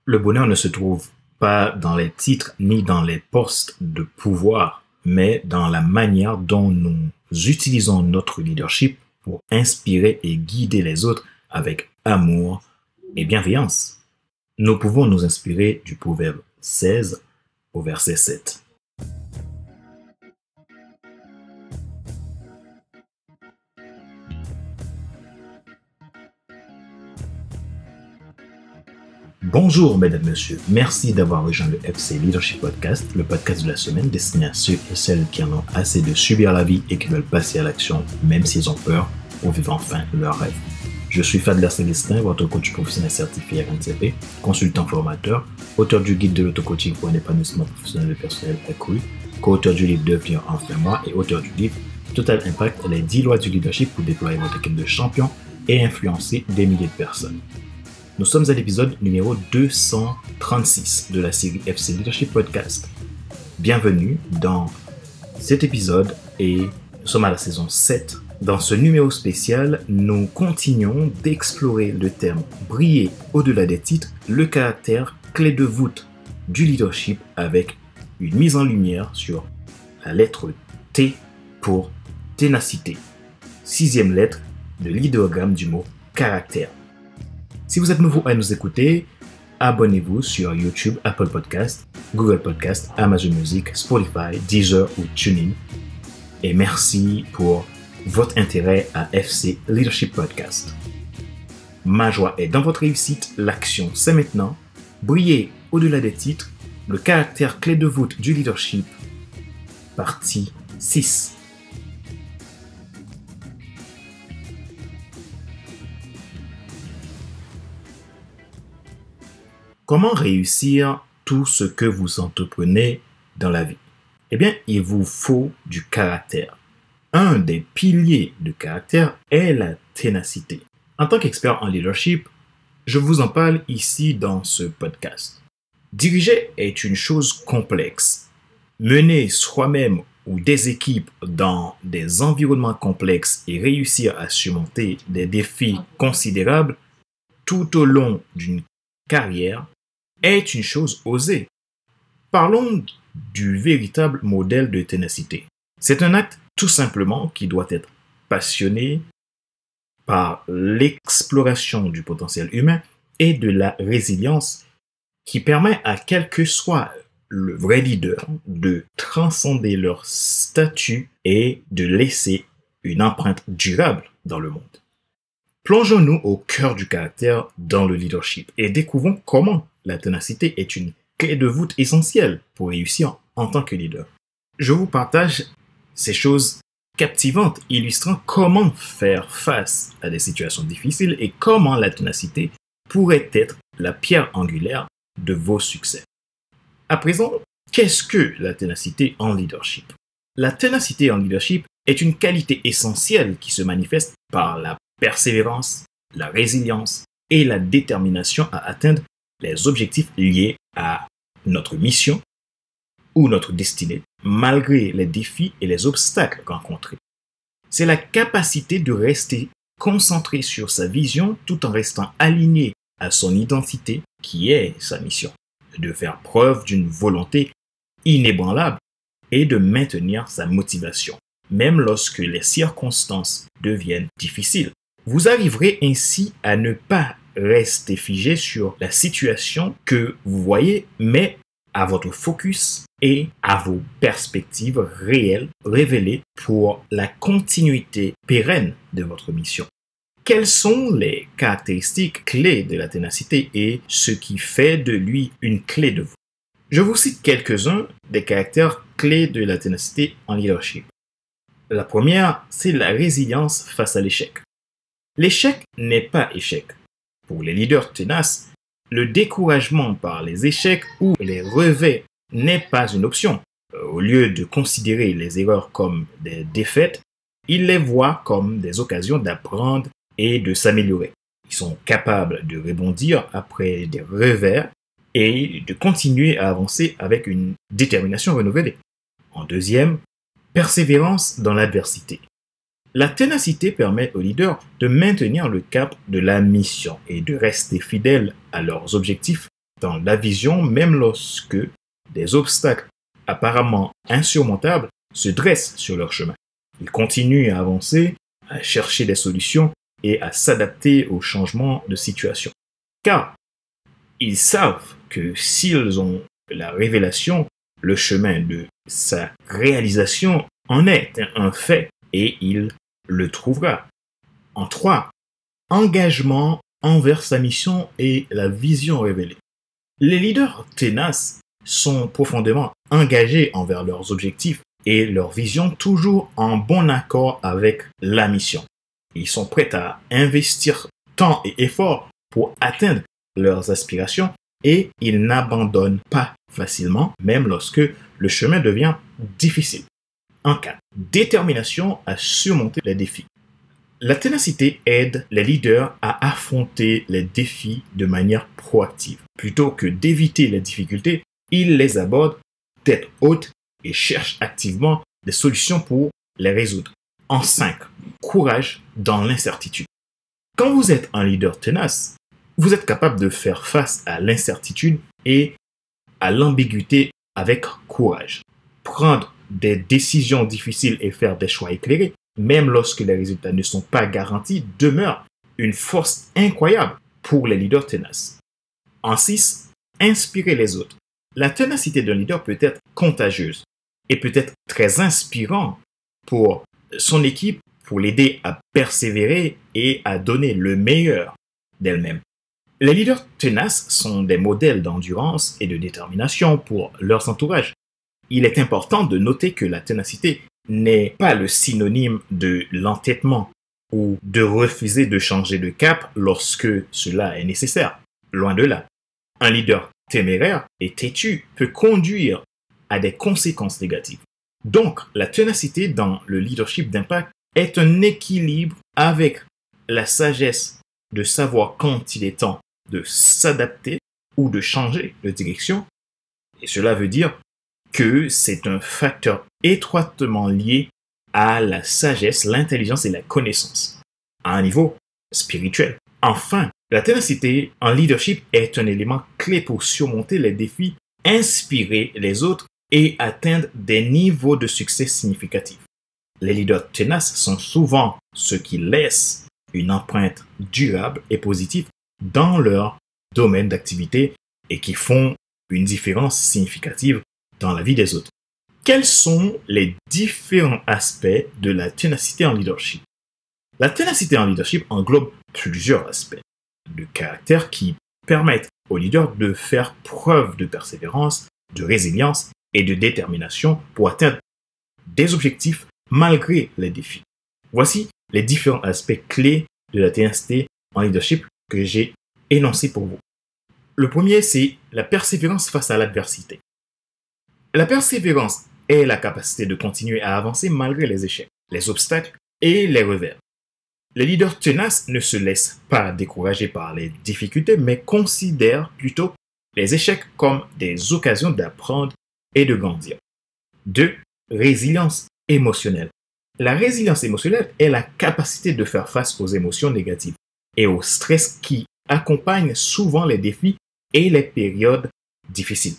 Le bonheur ne se trouve pas dans les titres ni dans les postes de pouvoir, mais dans la manière dont nous utilisons notre leadership pour inspirer et guider les autres avec amour et bienveillance. Nous pouvons nous inspirer du proverbe 16 au verset 7. Bonjour mesdames, messieurs, merci d'avoir rejoint le FC Leadership Podcast, le podcast de la semaine destiné à ceux et celles qui en ont assez de subir la vie et qui veulent passer à l'action, même s'ils ont peur, pour vivre enfin leur rêve. Je suis Fadler Célestin, votre coach professionnel certifié RNCP, consultant formateur, auteur du guide de l'auto-coaching pour un épanouissement professionnel et personnel accru, co-auteur du livre Devenir enfin moi et auteur du livre Total Impact, les 10 lois du leadership pour déployer votre équipe de champions et influencer des milliers de personnes. Nous sommes à l'épisode numéro 236 de la série FC Leadership Podcast. Bienvenue dans cet épisode et nous sommes à la saison 7. Dans ce numéro spécial, nous continuons d'explorer le thème « Briller au-delà des titres », le caractère clé de voûte du leadership avec une mise en lumière sur la lettre T pour ténacité, 6e lettre de l'idéogramme du mot « caractère ». Si vous êtes nouveau à nous écouter, abonnez-vous sur YouTube, Apple Podcast, Google Podcast, Amazon Music, Spotify, Deezer ou TuneIn. Et merci pour votre intérêt à FC Leadership Podcast. Ma joie est dans votre réussite, l'action c'est maintenant. Briller au-delà des titres, le caractère clé de voûte du leadership, partie 6. Comment réussir tout ce que vous entreprenez dans la vie? Eh bien, il vous faut du caractère. Un des piliers du caractère est la ténacité. En tant qu'expert en leadership, je vous en parle ici dans ce podcast. Diriger est une chose complexe. Mener soi-même ou des équipes dans des environnements complexes et réussir à surmonter des défis considérables tout au long d'une carrière est une chose osée. Parlons du véritable modèle de ténacité. C'est un acte tout simplement qui doit être passionné par l'exploration du potentiel humain et de la résilience qui permet à quel que soit le vrai leader de transcender leur statut et de laisser une empreinte durable dans le monde. Plongeons-nous au cœur du caractère dans le leadership et découvrons comment la ténacité est une clé de voûte essentielle pour réussir en tant que leader. Je vous partage ces choses captivantes illustrant comment faire face à des situations difficiles et comment la ténacité pourrait être la pierre angulaire de vos succès. À présent, qu'est-ce que la ténacité en leadership? La ténacité en leadership est une qualité essentielle qui se manifeste par la persévérance, la résilience et la détermination à atteindre les objectifs liés à notre mission ou notre destinée, malgré les défis et les obstacles rencontrés. C'est la capacité de rester concentré sur sa vision tout en restant aligné à son identité qui est sa mission, de faire preuve d'une volonté inébranlable et de maintenir sa motivation, même lorsque les circonstances deviennent difficiles. Vous arriverez ainsi à ne pas rester figé sur la situation que vous voyez, mais à votre focus et à vos perspectives réelles révélées pour la continuité pérenne de votre mission. Quelles sont les caractéristiques clés de la ténacité et ce qui fait de lui une clé de voûte? Je vous cite quelques-uns des caractères clés de la ténacité en leadership. La première, c'est la résilience face à l'échec. L'échec n'est pas échec. Pour les leaders tenaces, le découragement par les échecs ou les revers n'est pas une option. Au lieu de considérer les erreurs comme des défaites, ils les voient comme des occasions d'apprendre et de s'améliorer. Ils sont capables de rebondir après des revers et de continuer à avancer avec une détermination renouvelée. En deuxième, persévérance dans l'adversité. La ténacité permet aux leaders de maintenir le cap de la mission et de rester fidèles à leurs objectifs dans la vision même lorsque des obstacles apparemment insurmontables se dressent sur leur chemin. Ils continuent à avancer, à chercher des solutions et à s'adapter aux changements de situation. Car ils savent que s'ils ont la révélation, le chemin de sa réalisation en est un fait et il le trouvera. En 3, engagement envers sa mission et la vision révélée. Les leaders tenaces sont profondément engagés envers leurs objectifs et leur vision, toujours en bon accord avec la mission. Ils sont prêts à investir temps et effort pour atteindre leurs aspirations et ils n'abandonnent pas facilement, même lorsque le chemin devient difficile. En 4, détermination à surmonter les défis. La ténacité aide les leaders à affronter les défis de manière proactive. Plutôt que d'éviter les difficultés, ils les abordent tête haute et cherchent activement des solutions pour les résoudre. En 5, courage dans l'incertitude. Quand vous êtes un leader tenace, vous êtes capable de faire face à l'incertitude et à l'ambiguïté avec courage. Prendre des décisions difficiles et faire des choix éclairés, même lorsque les résultats ne sont pas garantis, demeure une force incroyable pour les leaders tenaces. En 6, inspirer les autres. La ténacité d'un leader peut être contagieuse et peut être très inspirant pour son équipe, pour l'aider à persévérer et à donner le meilleur d'elle-même. Les leaders tenaces sont des modèles d'endurance et de détermination pour leurs entourages. Il est important de noter que la ténacité n'est pas le synonyme de l'entêtement ou de refuser de changer de cap lorsque cela est nécessaire. Loin de là. Un leader téméraire et têtu peut conduire à des conséquences négatives. Donc, la ténacité dans le leadership d'impact est un équilibre avec la sagesse de savoir quand il est temps de s'adapter ou de changer de direction. Et cela veut dire que c'est un facteur étroitement lié à la sagesse, l'intelligence et la connaissance, à un niveau spirituel. Enfin, la ténacité en leadership est un élément clé pour surmonter les défis, inspirer les autres et atteindre des niveaux de succès significatifs. Les leaders tenaces sont souvent ceux qui laissent une empreinte durable et positive dans leur domaine d'activité et qui font une différence significative dans la vie des autres. Quels sont les différents aspects de la ténacité en leadership? La ténacité en leadership englobe plusieurs aspects de caractère qui permettent aux leaders de faire preuve de persévérance, de résilience et de détermination pour atteindre des objectifs malgré les défis. Voici les différents aspects clés de la ténacité en leadership que j'ai énoncés pour vous. Le premier, c'est la persévérance face à l'adversité. La persévérance est la capacité de continuer à avancer malgré les échecs, les obstacles et les revers. Les leaders tenaces ne se laissent pas décourager par les difficultés, mais considèrent plutôt les échecs comme des occasions d'apprendre et de grandir. 2. Résilience émotionnelle. La résilience émotionnelle est la capacité de faire face aux émotions négatives et au stress qui accompagnent souvent les défis et les périodes difficiles.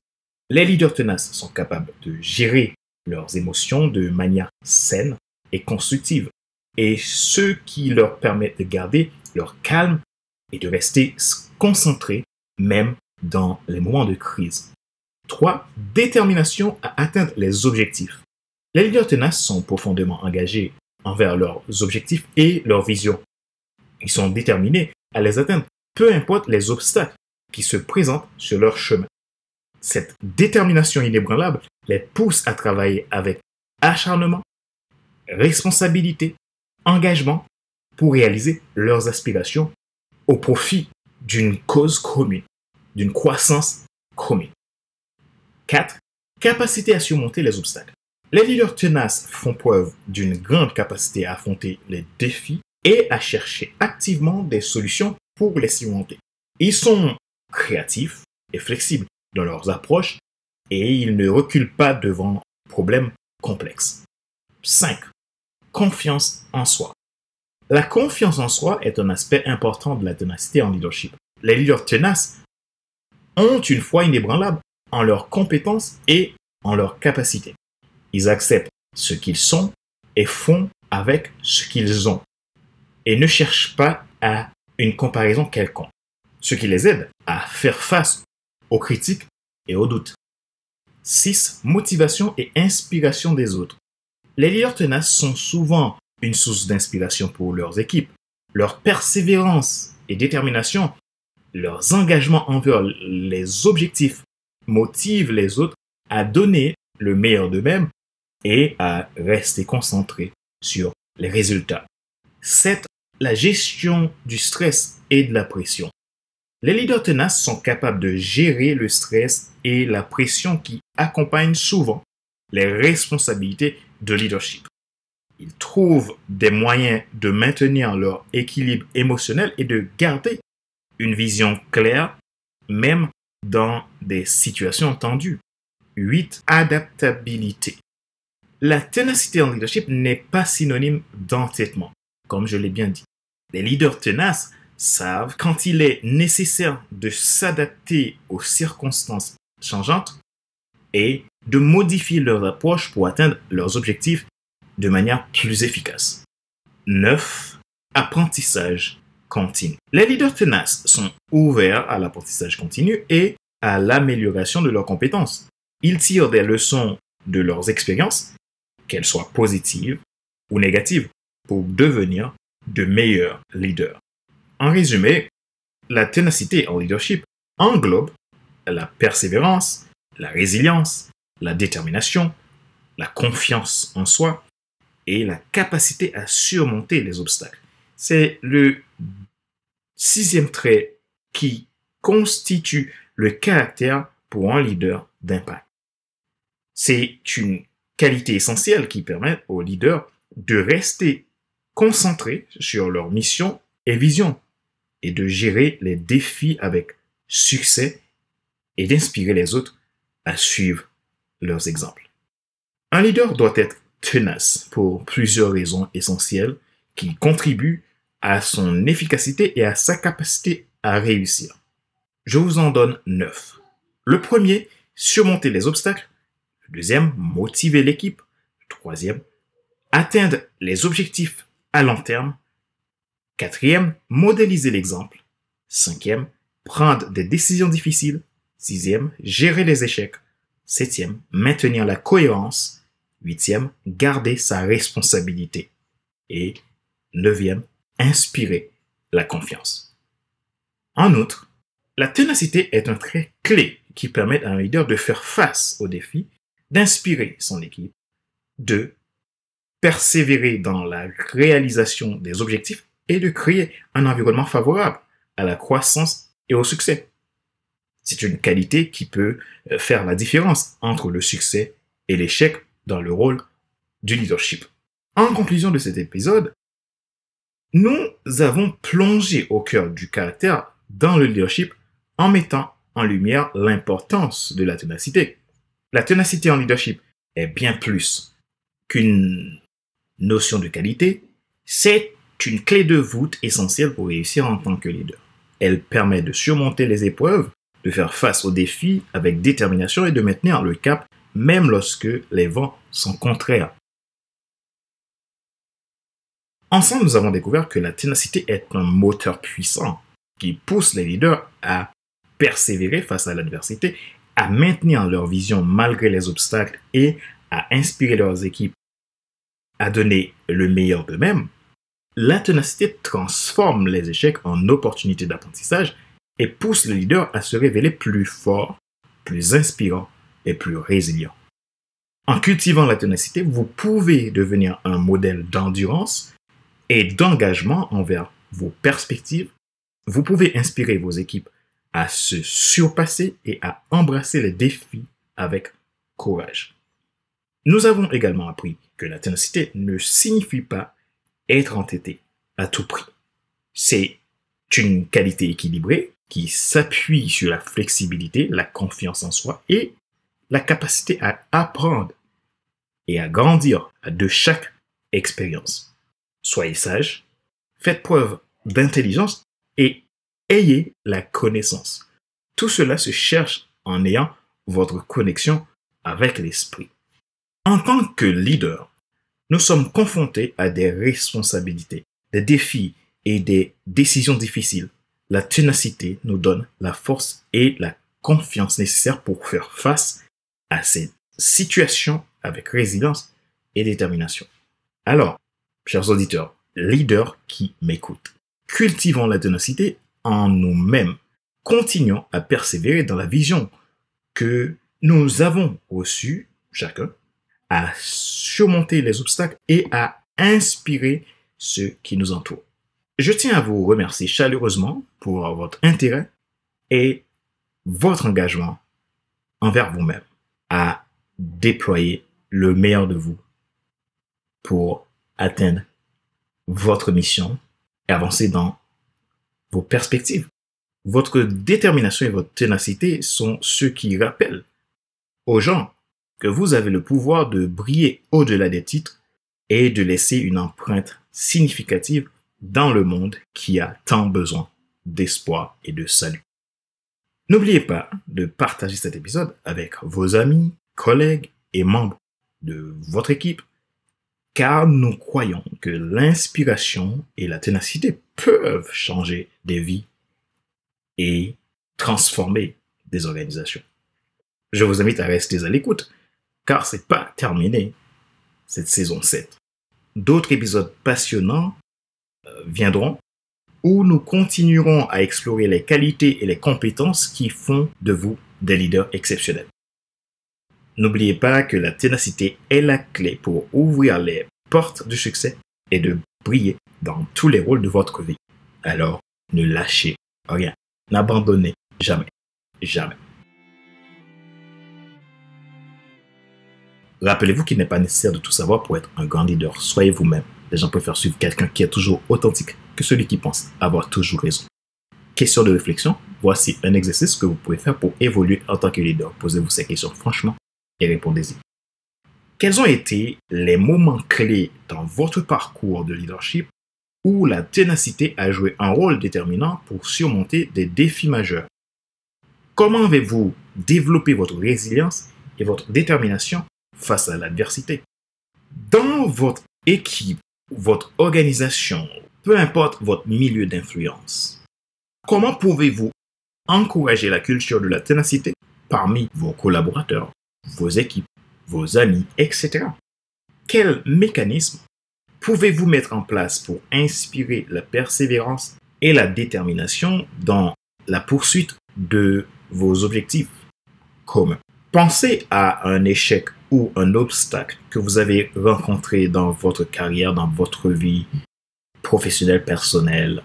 Les leaders tenaces sont capables de gérer leurs émotions de manière saine et constructive, et ce qui leur permet de garder leur calme et de rester concentrés même dans les moments de crise. 3. Détermination à atteindre les objectifs. Les leaders tenaces sont profondément engagés envers leurs objectifs et leurs visions. Ils sont déterminés à les atteindre, peu importe les obstacles qui se présentent sur leur chemin. Cette détermination inébranlable les pousse à travailler avec acharnement, responsabilité, engagement pour réaliser leurs aspirations au profit d'une cause commune, d'une croissance commune. 4. Capacité à surmonter les obstacles. Les leaders tenaces font preuve d'une grande capacité à affronter les défis et à chercher activement des solutions pour les surmonter. Ils sont créatifs et flexibles dans leurs approches et ils ne reculent pas devant des problèmes complexes. 5. Confiance en soi. La confiance en soi est un aspect important de la ténacité en leadership. Les leaders tenaces ont une foi inébranlable en leurs compétences et en leurs capacités. Ils acceptent ce qu'ils sont et font avec ce qu'ils ont et ne cherchent pas à une comparaison quelconque, ce qui les aide à faire face aux critiques et aux doutes. 6. Motivation et inspiration des autres. Les leaders tenaces sont souvent une source d'inspiration pour leurs équipes. Leur persévérance et détermination, leurs engagements envers les objectifs motivent les autres à donner le meilleur d'eux-mêmes et à rester concentrés sur les résultats. 7. La gestion du stress et de la pression. Les leaders tenaces sont capables de gérer le stress et la pression qui accompagnent souvent les responsabilités de leadership. Ils trouvent des moyens de maintenir leur équilibre émotionnel et de garder une vision claire, même dans des situations tendues. 8. Adaptabilité. La ténacité en leadership n'est pas synonyme d'entêtement, comme je l'ai bien dit. Les leaders tenaces savent quand il est nécessaire de s'adapter aux circonstances changeantes et de modifier leur approche pour atteindre leurs objectifs de manière plus efficace. 9. Apprentissage continu. Les leaders tenaces sont ouverts à l'apprentissage continu et à l'amélioration de leurs compétences. Ils tirent des leçons de leurs expériences, qu'elles soient positives ou négatives, pour devenir de meilleurs leaders. En résumé, la ténacité en leadership englobe la persévérance, la résilience, la détermination, la confiance en soi et la capacité à surmonter les obstacles. C'est le 6e trait qui constitue le caractère pour un leader d'impact. C'est une qualité essentielle qui permet aux leaders de rester concentrés sur leur mission et vision et de gérer les défis avec succès et d'inspirer les autres à suivre leurs exemples. Un leader doit être tenace pour plusieurs raisons essentielles qui contribuent à son efficacité et à sa capacité à réussir. Je vous en donne 9. Le premier, surmonter les obstacles. Le deuxième, motiver l'équipe. Le troisième, atteindre les objectifs à long terme. Quatrième, modéliser l'exemple. Cinquième, prendre des décisions difficiles. Sixième, gérer les échecs. Septième, maintenir la cohérence. Huitième, garder sa responsabilité. Et neuvième, inspirer la confiance. En outre, la ténacité est un trait clé qui permet à un leader de faire face aux défis, d'inspirer son équipe, de persévérer dans la réalisation des objectifs et de créer un environnement favorable à la croissance et au succès. C'est une qualité qui peut faire la différence entre le succès et l'échec dans le rôle du leadership. En conclusion de cet épisode, nous avons plongé au cœur du caractère dans le leadership en mettant en lumière l'importance de la ténacité. La ténacité en leadership est bien plus qu'une notion de qualité, c'est une clé de voûte essentielle pour réussir en tant que leader. Elle permet de surmonter les épreuves, de faire face aux défis avec détermination et de maintenir le cap même lorsque les vents sont contraires. Ensemble, nous avons découvert que la ténacité est un moteur puissant qui pousse les leaders à persévérer face à l'adversité, à maintenir leur vision malgré les obstacles et à inspirer leurs équipes à donner le meilleur d'eux-mêmes. La ténacité transforme les échecs en opportunités d'apprentissage et pousse le leader à se révéler plus fort, plus inspirant et plus résilient. En cultivant la ténacité, vous pouvez devenir un modèle d'endurance et d'engagement envers vos perspectives. Vous pouvez inspirer vos équipes à se surpasser et à embrasser les défis avec courage. Nous avons également appris que la ténacité ne signifie pas être entêté à tout prix. C'est une qualité équilibrée qui s'appuie sur la flexibilité, la confiance en soi et la capacité à apprendre et à grandir de chaque expérience. Soyez sage, faites preuve d'intelligence et ayez la connaissance. Tout cela se cherche en ayant votre connexion avec l'esprit. En tant que leader, nous sommes confrontés à des responsabilités, des défis et des décisions difficiles. La ténacité nous donne la force et la confiance nécessaires pour faire face à ces situations avec résilience et détermination. Alors, chers auditeurs, leaders qui m'écoutent, cultivons la ténacité en nous-mêmes. Continuons à persévérer dans la vision que nous avons reçue, chacun, à surmonter les obstacles et à inspirer ceux qui nous entourent. Je tiens à vous remercier chaleureusement pour votre intérêt et votre engagement envers vous-même à déployer le meilleur de vous pour atteindre votre mission et avancer dans vos perspectives. Votre détermination et votre ténacité sont ceux qui rappellent aux gens que vous avez le pouvoir de briller au-delà des titres et de laisser une empreinte significative dans le monde qui a tant besoin d'espoir et de salut. N'oubliez pas de partager cet épisode avec vos amis, collègues et membres de votre équipe, car nous croyons que l'inspiration et la ténacité peuvent changer des vies et transformer des organisations. Je vous invite à rester à l'écoute, car c'est pas terminé cette saison 7. D'autres épisodes passionnants viendront où nous continuerons à explorer les qualités et les compétences qui font de vous des leaders exceptionnels. N'oubliez pas que la ténacité est la clé pour ouvrir les portes du succès et de briller dans tous les rôles de votre vie. Alors, ne lâchez rien. N'abandonnez jamais. Jamais. Rappelez-vous qu'il n'est pas nécessaire de tout savoir pour être un grand leader. Soyez vous-même. Les gens préfèrent suivre quelqu'un qui est toujours authentique que celui qui pense avoir toujours raison. Question de réflexion, voici un exercice que vous pouvez faire pour évoluer en tant que leader. Posez-vous ces questions franchement et répondez-y. Quels ont été les moments clés dans votre parcours de leadership où la ténacité a joué un rôle déterminant pour surmonter des défis majeurs? Comment avez-vous développé votre résilience et votre détermination face à l'adversité? Dans votre équipe, votre organisation, peu importe votre milieu d'influence, comment pouvez-vous encourager la culture de la ténacité parmi vos collaborateurs, vos équipes, vos amis, etc. Quels mécanismes pouvez-vous mettre en place pour inspirer la persévérance et la détermination dans la poursuite de vos objectifs communs? Pensez à un échec ou un obstacle que vous avez rencontré dans votre carrière, dans votre vie professionnelle, personnelle,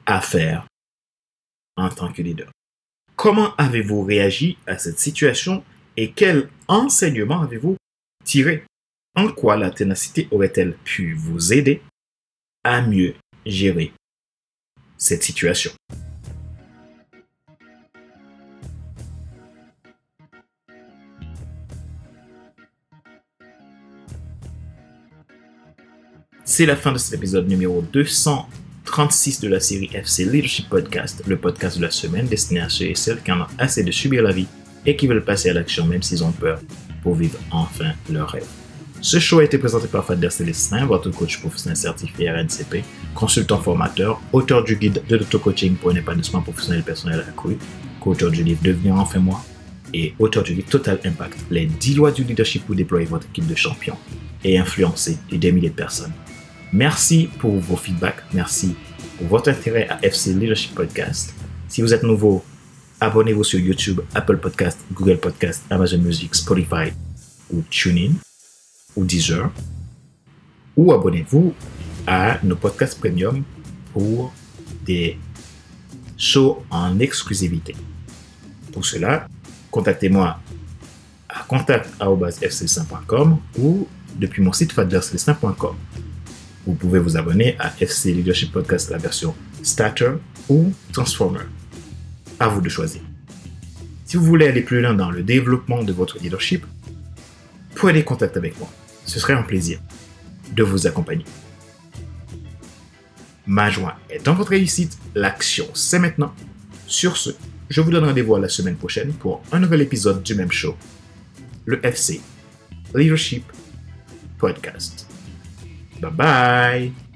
affaires, en tant que leader. Comment avez-vous réagi à cette situation et quel enseignement avez-vous tiré? En quoi la ténacité aurait-elle pu vous aider à mieux gérer cette situation? C'est la fin de cet épisode numéro 236 de la série FC Leadership Podcast, le podcast de la semaine destiné à ceux et celles qui en ont assez de subir la vie et qui veulent passer à l'action même s'ils ont peur pour vivre enfin leur rêve. Ce show a été présenté par Fadler Célestin, votre coach professionnel certifié RNCP, consultant formateur, auteur du guide de l'auto-coaching pour un épanouissement professionnel et personnel accru, co-auteur du livre Devenir enfin moi et auteur du livre Total Impact, les 10 lois du leadership pour déployer votre équipe de champions et influencer des milliers de personnes. Merci pour vos feedbacks, merci pour votre intérêt à FC Leadership Podcast. Si vous êtes nouveau, abonnez-vous sur YouTube, Apple Podcast, Google Podcast, Amazon Music, Spotify ou TuneIn ou Deezer. Ou abonnez-vous à nos podcasts premium pour des shows en exclusivité. Pour cela, contactez-moi à contact@fccelestin.com ou depuis mon site fadlercelestin.com. Vous pouvez vous abonner à FC Leadership Podcast, la version Starter ou Transformer. À vous de choisir. Si vous voulez aller plus loin dans le développement de votre leadership, prenez contact avec moi. Ce serait un plaisir de vous accompagner. Ma joie est dans votre réussite. L'action, c'est maintenant. Sur ce, Je vous donne rendez-vous la semaine prochaine pour un nouvel épisode du même show, le FC Leadership Podcast. Bye bye!